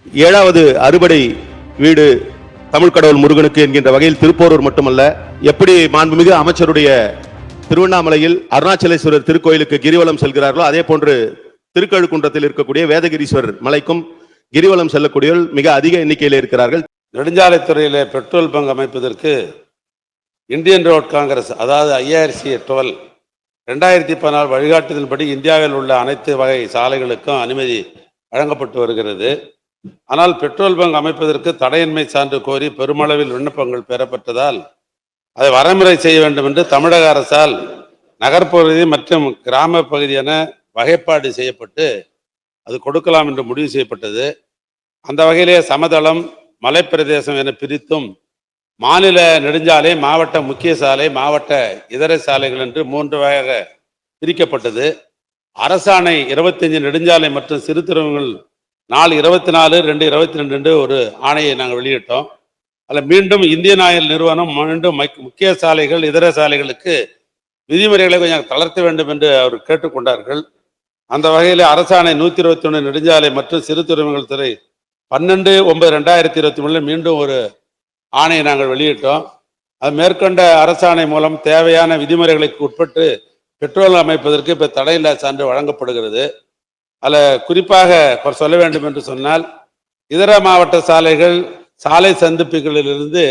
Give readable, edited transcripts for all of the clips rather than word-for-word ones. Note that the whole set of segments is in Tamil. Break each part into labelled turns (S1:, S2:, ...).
S1: ஏழாவது அறுபடை வீடு தமிழ் கடவுள் முருகனுக்கு என்கின்ற வகையில் திருப்போரூர் மட்டுமல்ல, எப்படி மாண்புமிகு அமைச்சருடைய திருவண்ணாமலையில் அருணாச்சலேஸ்வரர் திருக்கோயிலுக்கு கிரிவலம் செல்கிறார்களோ அதே போன்று திருக்கழுக்குன்றத்தில் இருக்கக்கூடிய வேதகிரீஸ்வரர் மலைக்கும் கிரிவலம் செல்லக்கூடியவர்கள் மிக அதிக எண்ணிக்கையில் இருக்கிறார்கள்.
S2: நெடுஞ்சாலைத்துறையிலே பெட்ரோல் பங்க் அமைப்பதற்கு இந்தியன் ரோட் காங்கிரஸ், அதாவது IRC 12 2014 வழிகாட்டுதலின்படி இந்தியாவில் உள்ள அனைத்து வகை சாலைகளுக்கும் அனுமதி வழங்கப்பட்டு வருகிறது. ஆனால் பெட்ரோல் பங்க் அமைப்பதற்கு தடையின்மை சான்று கோரி பெருமளவில் விண்ணப்பங்கள் பெறப்பட்டதால் அதை வரைமுறை செய்ய வேண்டும் என்று தமிழக அரசால் நகர்ப்பகுதி மற்றும் கிராம பகுதி என வகைப்பாடு செய்யப்பட்டு அது கொடுக்கலாம் என்று முடிவு செய்யப்பட்டது. அந்த வகையிலே சமதளம், மலைப்பிரதேசம் என பிரித்தும் மாநில நெடுஞ்சாலை, மாவட்ட முக்கிய சாலை, மாவட்ட இதர சாலைகள் என்று 3 வகையாக பிரிக்கப்பட்டது. அரசாணை 25 நெடுஞ்சாலை மற்றும் சிறு துறைமுகங்கள் நாள் 24/2/22 ஒரு ஆணையை நாங்கள் வெளியிட்டோம். அதில் மீண்டும் இந்தியன் ஆயில் நிறுவனம் மீண்டும் முக்கிய சாலைகள், இதர சாலைகளுக்கு விதிமுறைகளை கொஞ்சம் தளர்த்த வேண்டும் என்று அவர் கேட்டுக்கொண்டார்கள். அந்த வகையில் அரசாணை 121 நெடுஞ்சாலை மற்றும் சிறு துறைமுகங்கள் துறை 12/9/2023 மீண்டும் ஒரு ஆணையை நாங்கள் வெளியிட்டோம். அது மேற்கொண்ட அரசாணை மூலம் தேவையான விதிமுறைகளுக்கு உட்பட்டு பெட்ரோல் அமைப்பதற்கு இப்போ தடையில்லா சான்று வழங்கப்படுகிறது. அதில் குறிப்பாக சொல்ல வேண்டும் என்று சொன்னால், இதர மாவட்ட சாலைகள், சாலை சந்திப்புகளிலிருந்து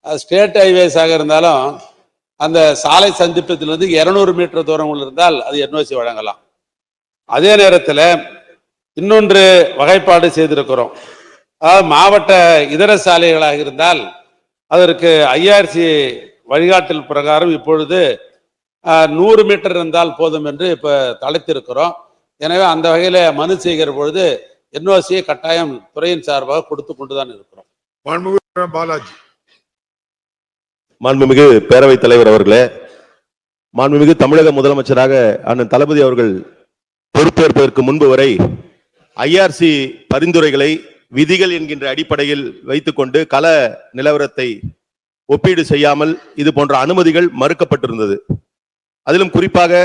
S2: ஸ்டேட் ஹைவேஸாக இருந்தாலும் அந்த சாலை சந்திப்பத்திலிருந்து 200 மீட்டர் தூரம் இருந்தால் அது NOC வழங்கலாம். அதே நேரத்தில் இன்னொன்று வகைப்பாடு செய்திருக்கிறோம். அதாவது மாவட்ட இதர சாலைகளாக இருந்தால் அதற்கு IRC வழிகாட்டல் பிரகாரம் இப்பொழுது 100 மீட்டர் இருந்தால் போதும் என்று இப்போ தளர்த்திருக்கிறோம். எனவே அந்த வகையில் மனு செய்கிற பொழுது NOC கட்டாயம் துறையின் சார்பாக கொடுத்து கொண்டுதான் இருக்கிறோம்.
S3: பாலாஜி.
S1: மாண்புமிகு பேரவைத் தலைவர் அவர்களே, மாண்புமிகு தமிழக முதலமைச்சராக அண்ணன் தளபதி அவர்கள் பொறுப்பேற்பதற்கு முன்பு வரை IRC பரிந்துரைகளை விதிகள் என்கின்ற அடிப்படையில் வைத்துக்கொண்டு கள நிலவரத்தை ஒப்பீடு செய்யாமல் இது போன்ற அனுமதிகள் மறுக்கப்பட்டிருந்தது. அதிலும் குறிப்பாக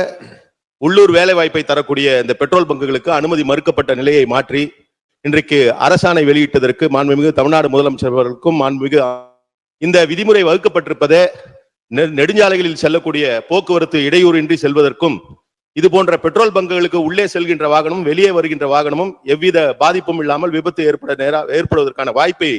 S1: உள்ளூர் வேலை வாய்ப்பை தரக்கூடிய இந்த பெட்ரோல் பங்குகளுக்கு அனுமதி மறுக்கப்பட்ட நிலையை மாற்றி இன்றைக்கு அரசாணை வெளியிட்டதற்கு மாண்புமிகு தமிழ்நாடு முதலமைச்சர் அவர்களுக்கும் மாண்புமிகு இந்த விதிமுறை வகுக்கப்பட்டிருப்பதே நெடுஞ்சாலைகளில் செல்லக்கூடிய போக்குவரத்து இடையூறின்றி செல்வதற்கும், இது போன்ற பெட்ரோல் பங்குகளுக்கு உள்ளே செல்கின்ற வாகனமும் வெளியே வருகின்ற வாகனமும் எவ்வித பாதிப்பும் இல்லாமல் விபத்து ஏற்படுவதற்கான வாய்ப்பை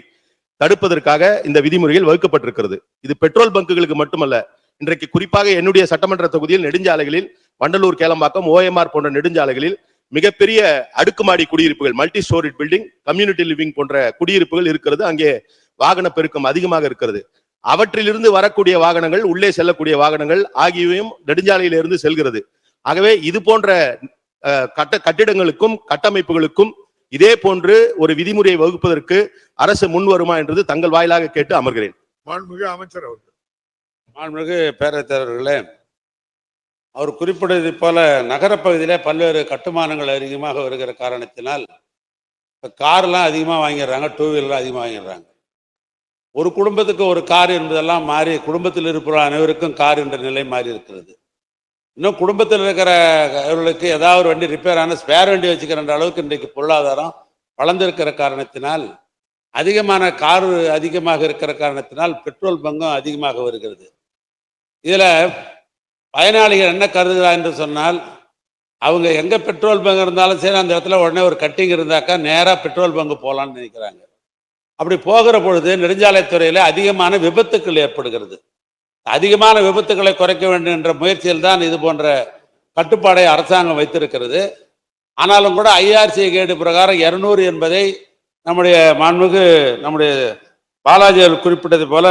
S1: தடுப்பதற்காக இந்த விதிமுறைகள் வகுக்கப்பட்டிருக்கிறது. இது பெட்ரோல் பங்குகளுக்கு மட்டுமல்ல, இன்றைக்கு குறிப்பாக என்னுடைய சட்டமன்ற தொகுதியில் நெடுஞ்சாலைகளில் வண்டலூர், கேளம்பாக்கம், OMR போன்ற நெடுஞ்சாலைகளில் மிகப்பெரிய அடுக்குமாடி குடியிருப்புகள், multi storied building, community living போன்ற குடியிருப்புகள் இருக்கிறது. அங்கே வாகன பெருக்கம் அதிகமாக இருக்கிறது. அவற்றிலிருந்து வரக்கூடிய வாகனங்கள், உள்ளே செல்லக்கூடிய வாகனங்கள் ஆகியவையும் நெடுஞ்சாலையிலிருந்து செல்கிறது. ஆகவே இது போன்ற கட்டிடங்களுக்கும் கட்டமைப்புகளுக்கும் இதே போன்று ஒரு விதிமுறையை வகுப்பதற்கு அரசு முன் வருமா என்றது தங்கள் வாயிலாக கேட்டு அமர்கிறேன்.
S3: மாண்புமிகு அமைச்சர் அவர்கள்.
S2: மாண்புமிகு பேரவைத் தலைவர்களே, அவர் குறிப்பிட்டதை போல நகரப்பகுதியிலே பல்வேறு கட்டுமானங்கள் அதிகமாக வருகிற காரணத்தினால் கார்லாம் அதிகமாக வாங்கிடுறாங்க, 2 வீலர்லாம் அதிகமாக வாங்கிடுறாங்க. ஒரு குடும்பத்துக்கு ஒரு கார் என்பதெல்லாம் மாறி குடும்பத்தில் இருக்கிற அனைவருக்கும் கார் என்ற நிலை மாறி இருக்கிறது. இன்னும் குடும்பத்தில் இருக்கிறவர்களுக்கு ஏதாவது ஒரு வண்டி ரிப்பேர் ஆன ஸ்பேர் வண்டி வச்சுக்கிற அளவுக்கு இன்றைக்கு பொருளாதாரம் வளர்ந்திருக்கிற காரணத்தினால் அதிகமான கார் அதிகமாக இருக்கிற காரணத்தினால் பெட்ரோல் பங்கும் அதிகமாக வருகிறது. இதில் பயனாளிகள் என்ன கருதுகிறார் என்று சொன்னால், அவங்க எங்கே பெட்ரோல் பங்க் இருந்தாலும் சரி அந்த இடத்துல உடனே ஒரு கட்டிங் இருந்தாக்கா நேராக பெட்ரோல் பங்கு போகலான்னு நினைக்கிறாங்க. அப்படி போகிற பொழுது நெடுஞ்சாலைத்துறையில் அதிகமான விபத்துக்கள் ஏற்படுகிறது. அதிகமான விபத்துக்களை குறைக்க வேண்டும் என்ற முயற்சியில் தான் இது போன்ற கட்டுப்பாடை அரசாங்கம் வைத்திருக்கிறது. ஆனாலும் கூட IRC கேடு பிரகாரம் 200 என்பதை நம்முடைய மாண்புமிகு பாலாஜி குறிப்பிட்டது போல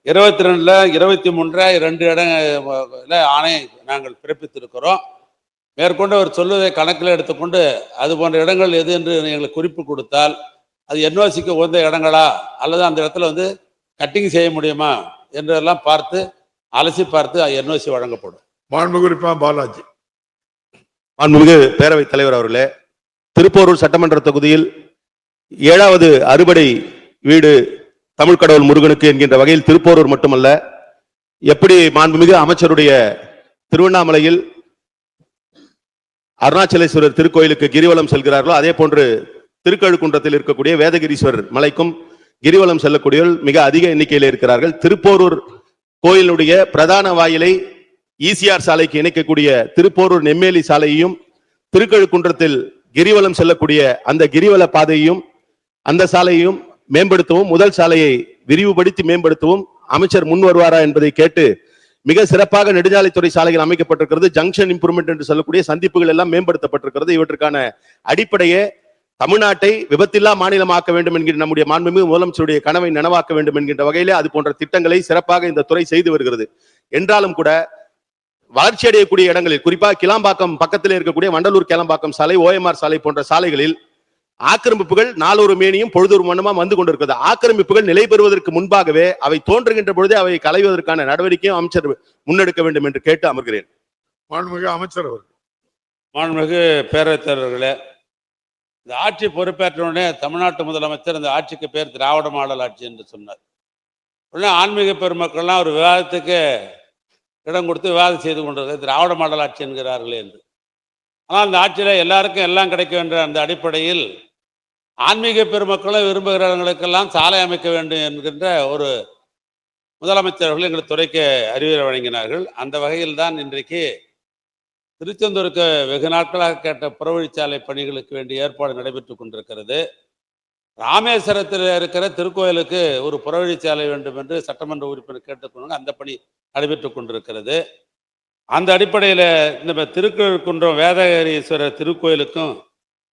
S2: 22, 23 2 இடங்களில் ஆணை நாங்கள் பிறப்பித்திருக்கிறோம். மேற்கொண்டு அவர் சொல்வதை கணக்கில் எடுத்துக்கொண்டு அது போன்ற இடங்கள் எது என்று எங்களுக்கு குறிப்பு கொடுத்தால் அது NOCக்கு உகந்த இடங்களா அல்லது அந்த இடத்துல கட்டிங் செய்ய முடியுமா என்றெல்லாம் பார்த்து அலசி பார்த்து NOC வழங்கப்படும்.
S3: மாண்புமிகு பாலாஜி.
S1: மாண்புமிகு பேரவைத் தலைவர் அவர்களே, திருப்போரூர் சட்டமன்ற தொகுதியில் 7வது அறுபடை வீடு தமிழ் கடவுள் முருகனுக்கு என்கின்ற வகையில் திருப்போரூர் மட்டுமல்ல, எப்படி மாண்புமிகு அமைச்சருடைய திருவண்ணாமலையில் அருணாச்சலேஸ்வரர் திருக்கோயிலுக்கு கிரிவலம் செல்கிறார்களோ அதே போன்று திருக்கழுக்குன்றத்தில் இருக்கக்கூடிய வேதகிரீஸ்வரர் மலைக்கும் கிரிவலம் செல்லக்கூடியவர்கள் மிக அதிக எண்ணிக்கையில் இருக்கிறார்கள். திருப்போரூர் கோயிலுடைய பிரதான வாயிலை ஈசிஆர் சாலைக்கு இணைக்கக்கூடிய திருப்போரூர் நெம்மேலி சாலையையும் திருக்கழுக்குன்றத்தில் கிரிவலம் செல்லக்கூடிய அந்த கிரிவல பாதையையும் அந்த சாலையையும் மேம்படுத்தவும், முதல் சாலையை விரிவுபடுத்தி மேம்படுத்தவும் அமைச்சர் முன் வருவாரா என்பதை கேட்டு மிக சிறப்பாக நெடுஞ்சாலைத்துறை சாலைகள் அமைக்கப்பட்டிருக்கிறது. ஜங்ஷன் இம்ப்ரூவ்மெண்ட் என்று சொல்லக்கூடிய சந்திப்புகள் எல்லாம் மேம்படுத்தப்பட்டிருக்கிறது. இவற்றுக்கான அடிப்படையே தமிழ்நாட்டை விபத்தில்லா மாநிலமாக்க வேண்டும் என்கிற நம்முடைய மாண்புமிகு முதலமைச்சருடைய கனவை நனவாக்க வேண்டும் என்கின்ற வகையிலே அது போன்ற திட்டங்களை சிறப்பாக இந்த துறை செய்து வருகிறது. என்றாலும் கூட வளர்ச்சி அடையக்கூடிய இடங்களில், குறிப்பாக கிளாம்பாக்கம் பக்கத்தில் இருக்கக்கூடிய வண்டலூர் கிளம்பாக்கம் சாலை, ஓஎம்ஆர் சாலை போன்ற சாலைகளில் ஆக்கிரமிப்புகள் நாளொரு மேனியும் பொழுதொரு மன்னமா வந்து கொண்டிருக்கிறது. ஆக்கிரமிப்புகள் நிலை பெறுவதற்கு முன்பாகவே அவை தோன்றுகின்ற பொழுதே அவை களைவதற்கான நடவடிக்கையும் அமைச்சர் முன்னெடுக்க வேண்டும் என்று கேட்டு அமர்கிறேன்.
S3: மாண்புமிகு அமைச்சர் அவர்கள்.
S2: மாண்புமிகு பேரவைத் தலைவர்களே, இந்த ஆட்சி பொறுப்பேற்ற உடனே தமிழ்நாட்டு முதலமைச்சர் இந்த ஆட்சிக்கு பேர் திராவிட மாடல் ஆட்சி என்று சொன்னார். உடனே ஆன்மீக பெருமக்கள்லாம் ஒரு விவாதத்துக்கு இடம் கொடுத்து விவாதம் செய்து கொண்டிருக்கிறது, திராவிட மாடல் ஆட்சி என்கிறார்களே என்று. ஆனால் அந்த ஆட்சியில் எல்லாருக்கும் எல்லாம் கிடைக்கும் என்ற அந்த அடிப்படையில் ஆன்மீக பெருமக்களும் விரும்புகிற இடங்களுக்கெல்லாம் சாலை அமைக்க வேண்டும் என்கின்ற ஒரு முதலமைச்சர்கள் எங்கள் துறைக்கு அறிவுரை வழங்கினார்கள். அந்த வகையில் தான் இன்றைக்கு திருச்செந்தூருக்கு வெகு நாட்களாக கேட்ட புறவழிச்சாலை பணிகளுக்கு வேண்டிய ஏற்பாடு நடைபெற்றுக் கொண்டிருக்கிறது. ராமேஸ்வரத்தில் இருக்கிற திருக்கோயிலுக்கு ஒரு புறவழிச்சாலை வேண்டும் என்று சட்டமன்ற உறுப்பினர் கேட்டுக்கொண்டு அந்த பணி நடைபெற்றுக் கொண்டிருக்கிறது. அந்த அடிப்படையில் இந்த திருக்கழுக்குன்றம் வேதகிரீஸ்வரர் திருக்கோயிலுக்கும்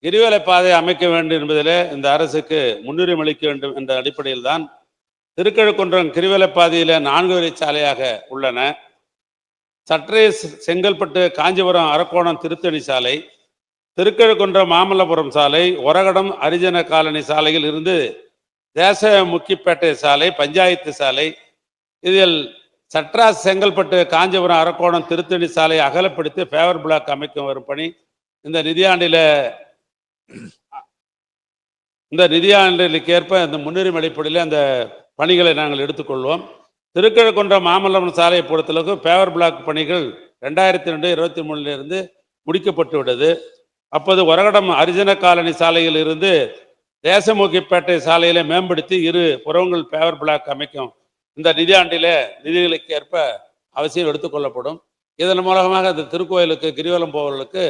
S2: கிரிவல பாதை அமைக்க வேண்டும் என்பதில் இந்த அரசுக்கு முன்னுரிமை அளிக்க வேண்டும் என்ற அடிப்படையில் தான் திருக்கழுக்குன்றம் கிரிவல பாதையில் 4 வழிச்சாலையாக உள்ளன. சற்றே செங்கல்பட்டு காஞ்சிபுரம் அரக்கோணம் திருத்தணி சாலை, திருக்கழுக்குன்றம் மாமல்லபுரம் சாலை, ஒரகடம் அரிஜன காலனி சாலையில் இருந்து தேச முக்கிப்பேட்டை சாலை, பஞ்சாயத்து சாலை, இதில் சட்ராஸ் செங்கல்பட்டு காஞ்சிபுரம் அரக்கோணம் திருத்தணி சாலை அகலப்படுத்தி ஃபேவர் பிளாக் அமைக்க வரும் பணி இந்த நிதியாண்டிலுக்கேற்ப இந்த முன்னுரிமை அடிப்படையில் அந்த பணிகளை நாங்கள் எடுத்துக்கொள்வோம். திருக்கழுக்குன்றம் மாமல்லபுரம் சாலையை பொறுத்தளவுக்கு ஃபேவர் பிளாக் பணிகள் 2022-23 முடிக்கப்பட்டு விட்டது. அப்போது ஒரகடம் அரிஜன காலனி சாலையில் இருந்து தேசமுகிப்பேட்டை சாலையில மேம்படுத்தி 2 புறங்கள் ஃபேவர் பிளாக் அமைக்கும் இந்த நிதியாண்டில நிதிகளுக்கு ஏற்ப அவசியம் எடுத்துக்கொள்ளப்படும். இதன் மூலமாக இந்த திருக்கோயிலுக்கு கிரிவலம் போவர்களுக்கு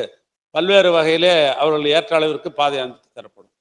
S2: பல்வேறு வகையிலே அவர்கள் ஏற்ற அளவிற்கு பாதை அமைத்து தரப்படும்.